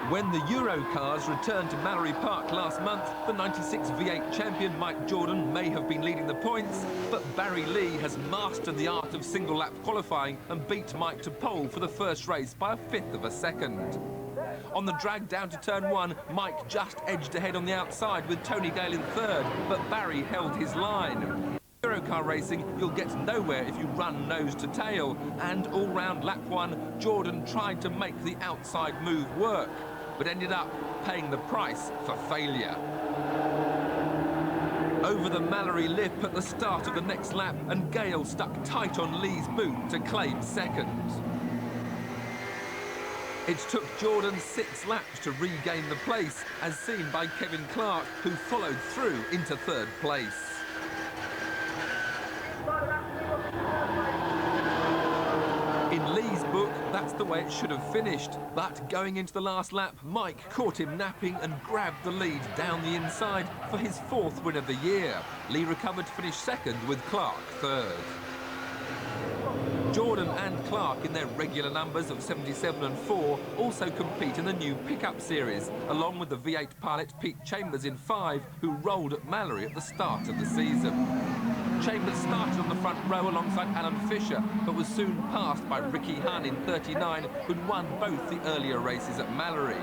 When the Eurocars returned to Mallory Park last month, the 96 V8 champion Mike Jordan may have been leading the points, but Barry Lee has mastered the art of single-lap qualifying and beat Mike to pole for the first race by a fifth of a second. On the drag down to turn 1, Mike just edged ahead on the outside with Tony Gale in third, but Barry held his line. Eurocar racing, you'll get nowhere if you run nose to tail, and all round lap 1, Jordan tried to make the outside move work, but ended up paying the price for failure. Over the Mallory lip at the start of the next lap, and Gale stuck tight on Lee's boot to claim second. It took Jordan 6 laps to regain the place, as seen by Kevin Clark, who followed through into third place. In Lee's book, that's the way it should have finished. But going into the last lap, Mike caught him napping and grabbed the lead down the inside for his 4th win of the year. Lee recovered to finish second with Clark third. Jordan and Clark, in their regular numbers of 77 and 4, also compete in the new pickup series, along with the V8 pilot Pete Chambers in 5, who rolled at Mallory at the start of the season. Chambers started on the front row alongside Alan Fisher, but was soon passed by Ricky Hunn in 39, who'd won both the earlier races at Mallory.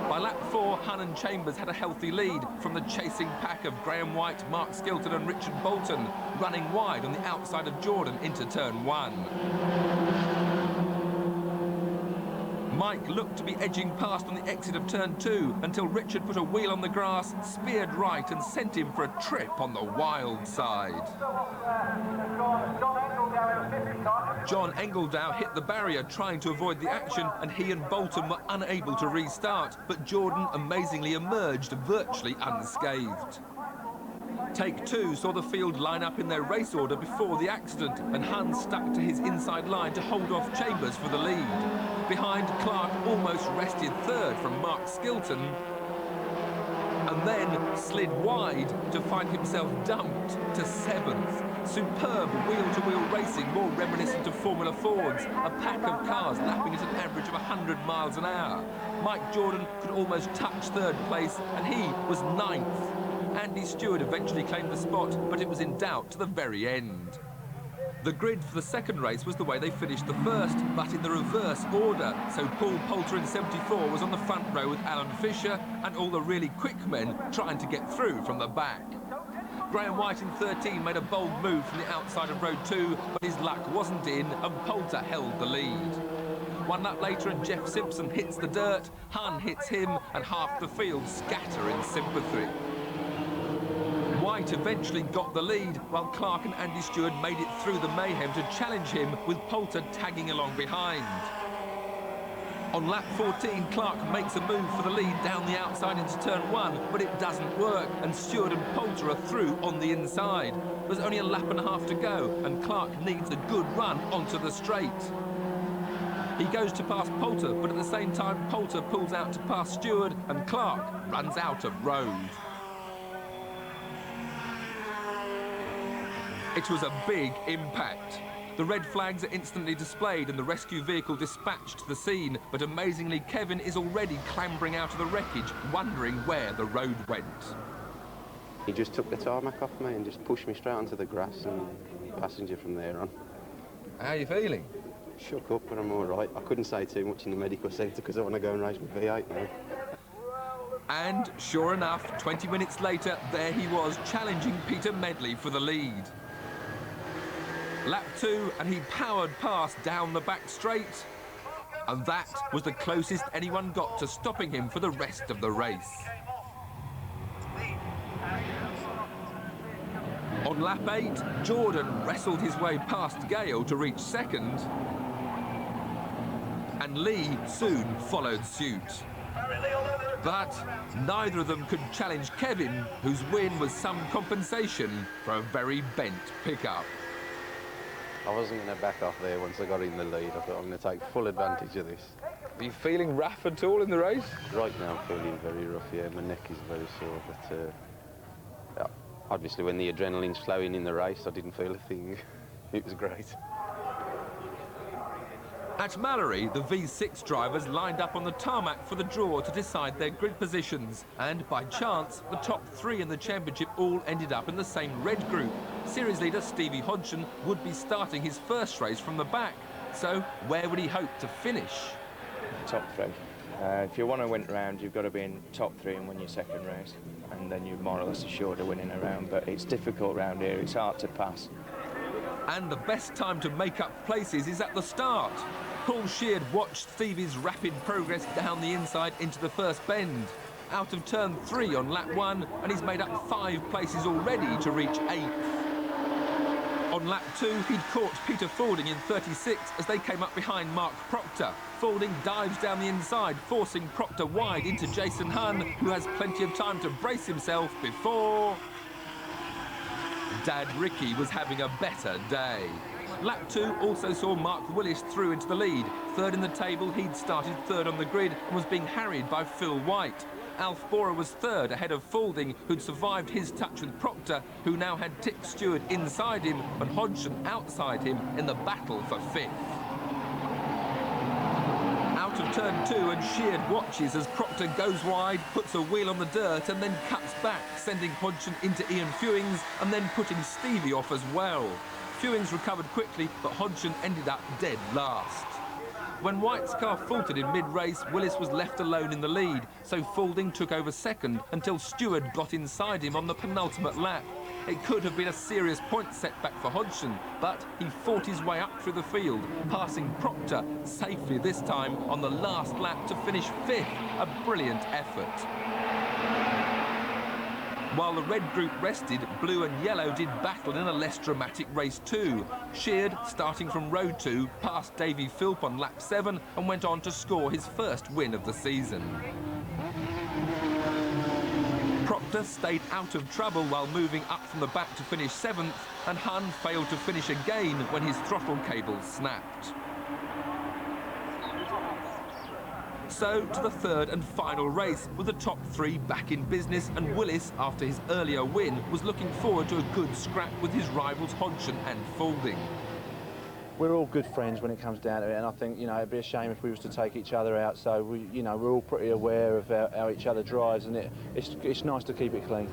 By lap 4, Hunn and Chambers had a healthy lead from the chasing pack of Graham White, Mark Skilton and Richard Bolton, running wide on the outside of Jordan into turn 1. Mike looked to be edging past on the exit of turn 2 until Richard put a wheel on the grass, speared right and sent him for a trip on the wild side. John Engledow hit the barrier trying to avoid the action, and he and Bolton were unable to restart, but Jordan amazingly emerged virtually unscathed. Take 2 saw the field line up in their race order before the accident, and Hunn stuck to his inside line to hold off Chambers for the lead. Behind, Clark almost rested third from Mark Skilton, and then slid wide to find himself dumped to 7th. Superb wheel-to-wheel racing, more reminiscent of Formula Fords, a pack of cars lapping at an average of 100 miles an hour. Mike Jordan could almost touch third place, and he was 9th. Andy Stewart eventually claimed the spot, but it was in doubt to the very end. The grid for the second race was the way they finished the first, but in the reverse order. So Paul Poulter in 74 was on the front row with Alan Fisher, and all the really quick men trying to get through from the back. Graham White in 13 made a bold move from the outside of row 2, but his luck wasn't in, and Poulter held the lead. 1 lap later, and Jeff Simpson hits the dirt, Hunn hits him, and half the field scatter in sympathy. White eventually got the lead, while Clark and Andy Stewart made it through the mayhem to challenge him, with Poulter tagging along behind. On lap 14, Clark makes a move for the lead down the outside into turn 1, but it doesn't work, and Stewart and Poulter are through on the inside. There's only a lap and a half to go, and Clark needs a good run onto the straight. He goes to pass Poulter, but at the same time, Poulter pulls out to pass Stewart, and Clark runs out of road. It was a big impact. The red flags are instantly displayed and the rescue vehicle dispatched to the scene, but amazingly Kevin is already clambering out of the wreckage, wondering where the road went. He just took the tarmac off me and just pushed me straight onto the grass, and passenger from there on. How are you feeling? Shook up, but I'm all right. I couldn't say too much in the medical centre because I want to go and race my V8 now. And sure enough, 20 minutes later, there he was challenging Peter Medley for the lead. Lap 2, and he powered past down the back straight. And that was the closest anyone got to stopping him for the rest of the race. On lap 8, Jordan wrestled his way past Gale to reach second. And Lee soon followed suit. But neither of them could challenge Kevin, whose win was some compensation for a very bent pickup. I wasn't going to back off there once I got in the lead. I thought I'm going to take full advantage of this. Are you feeling rough at all in the race? Right now I'm feeling very rough, yeah. My neck is very sore, but yeah, obviously when the adrenaline's flowing in the race, I didn't feel a thing. It was great. At Mallory, the V6 drivers lined up on the tarmac for the draw to decide their grid positions. And by chance, the top 3 in the championship all ended up in the same red group. Series leader Stevie Hodgson would be starting his first race from the back. So where would he hope to finish? Top 3. If you want to win round, you've got to be in top 3 and win your second race. And then you're more or less assured of winning a round. But it's difficult round here. It's hard to pass. And the best time to make up places is at the start. Paul Sheard watched Stevie's rapid progress down the inside into the first bend. Out of turn 3 on lap 1, and he's made up 5 places already to reach 8th. On lap 2, he'd caught Peter Fording in 36 as they came up behind Mark Proctor. Fording dives down the inside, forcing Proctor wide into Jason Hunn, who has plenty of time to brace himself before Dad Ricky was having a better day. Lap 2 also saw Mark Willis through into the lead. Third in the table, he'd started third on the grid and was being harried by Phil White. Alf Borer was third ahead of Fording, who'd survived his touch with Proctor, who now had Tick Stewart inside him and Hodgson outside him in the battle for 5th. Out of turn 2, and Sheard watches as Proctor goes wide, puts a wheel on the dirt and then cuts back, sending Hodgson into Ian Fewings and then putting Stevie off as well. Fewings recovered quickly, but Hodgson ended up dead last. When White's car faltered in mid-race, Willis was left alone in the lead, so Fording took over second until Stewart got inside him on the penultimate lap. It could have been a serious point setback for Hodgson, but he fought his way up through the field, passing Proctor safely this time on the last lap to finish 5th, a brilliant effort. While the red group rested, blue and yellow did battle in a less dramatic race too. Sheard, starting from row 2, passed Davy Philp on lap 7 and went on to score his first win of the season. Proctor stayed out of trouble while moving up from the back to finish 7th, and Hunn failed to finish again when his throttle cable snapped. So to the third and final race, with the top 3 back in business, and Willis, after his earlier win, was looking forward to a good scrap with his rivals Hodgson and Fording. We're all good friends when it comes down to it, and I think, it'd be a shame if we was to take each other out. So we're all pretty aware of how each other drives, and it's nice to keep it clean.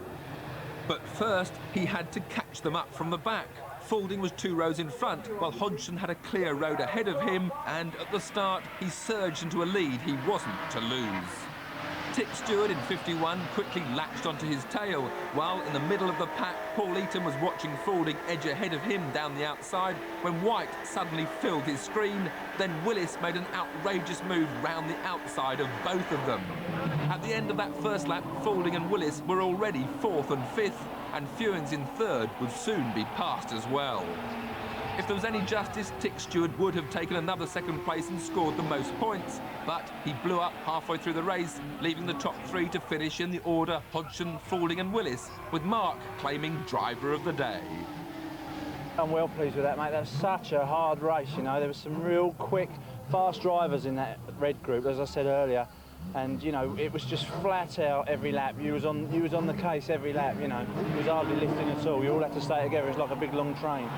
But first, he had to catch them up from the back. Fording was 2 rows in front, while Hodgson had a clear road ahead of him, and at the start, he surged into a lead he wasn't to lose. Tick Stewart in 51 quickly latched onto his tail, while in the middle of the pack, Paul Eaton was watching Fording edge ahead of him down the outside when White suddenly filled his screen. Then Willis made an outrageous move round the outside of both of them. At the end of that first lap, Fording and Willis were already 4th and 5th, and Fewings in 3rd would soon be passed as well. If there was any justice, Tick Stewart would have taken another second place and scored the most points, but he blew up halfway through the race, leaving the top 3 to finish in the order Hodgson, Fording and Willis, with Mark claiming driver of the day. I'm well pleased with that, mate. That was such a hard race, There were some real quick, fast drivers in that red group, as I said earlier. And it was just flat out every lap. You was on the case every lap. It was hardly lifting at all. You all had to stay together. It was like a big long train.